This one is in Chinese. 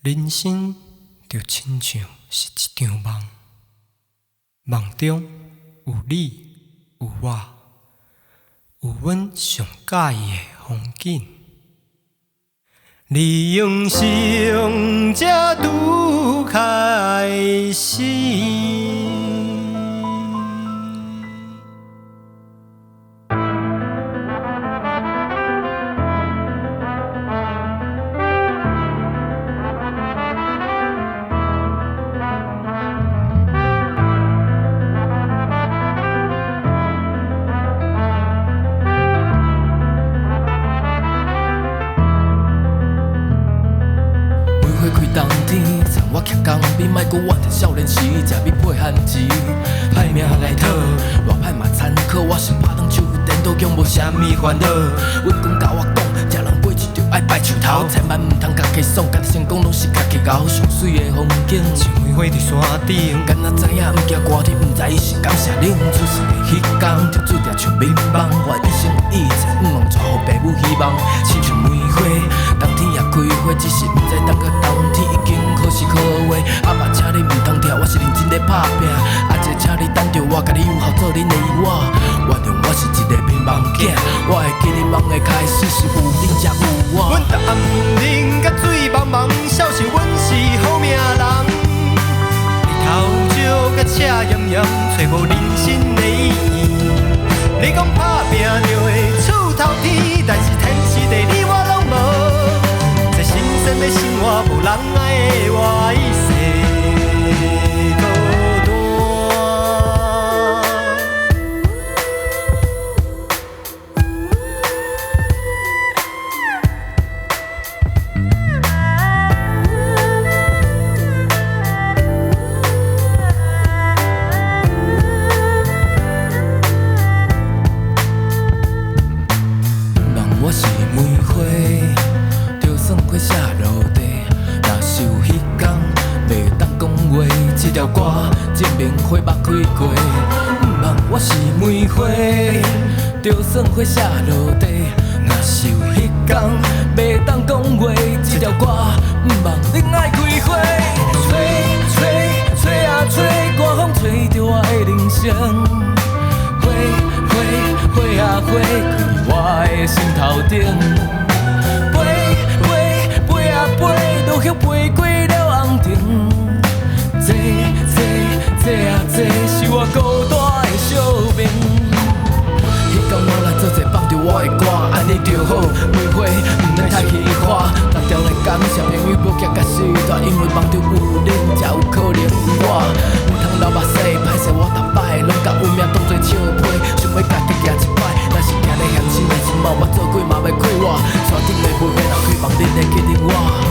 人生就亲像是一场梦，梦中有你有我，有阮上喜欢的风景。人生才拄开始。开冬天，趁我徛江边，莫搁怨叹少年时食米配番薯，歹命来讨，偌歹嘛参考。我想拍档手电脑强，无啥物烦恼。阮公甲我讲，食人背脊就爱拜树头，千万毋通家己爽，家己成功拢是家己熬。上水的风景，像梅花伫山顶，敢若知影毋惊寒天，毋知伊是感谢恁。出世的迄天，就注定像冥梦。我一生有意志，毋忘带予爸母希望，亲像梅花，冬天也开花，只是毋知等到冬天已经可是可话。阿爸，请你毋通跳，我是认真咧拍拼。阿姐，请你等着我，甲你友好做恁的伊我。原谅我是一个乒乓囝，我会记你梦的开始是有恁才有我。阮逐暗啉甲水茫茫，笑是阮是好命人。日头照甲赤炎炎，找无人生的意义。你讲打拼就会出头天，但是天时地利我拢无。这新鲜的生活无人爱的我一世。我是梅花，就算花谢落地，若是有迄天袂当讲话，这条歌证明花捌开过。我是梅花，就算花谢落地，若是有迄天袂当讲话，这条歌恁爱开花。吹啊吹，寒风吹着我的人生。花啊花，开我的心头顶。飞啊飞，落叶飞过了红尘。这啊这，是我孤单的宿命。迄天我来做一放着我的歌，安尼就好。梅花毋免太虚华，逐条来感谢朋友无夹甲时代，因为梦中有恁，才有可能有我。毋通流目屎，歹势我逐摆拢甲运命当作笑话，想要家己行一摆，若是行咧向前的心梦，我做鬼嘛袂亏我。山顶的梅花人希望恁会记得我。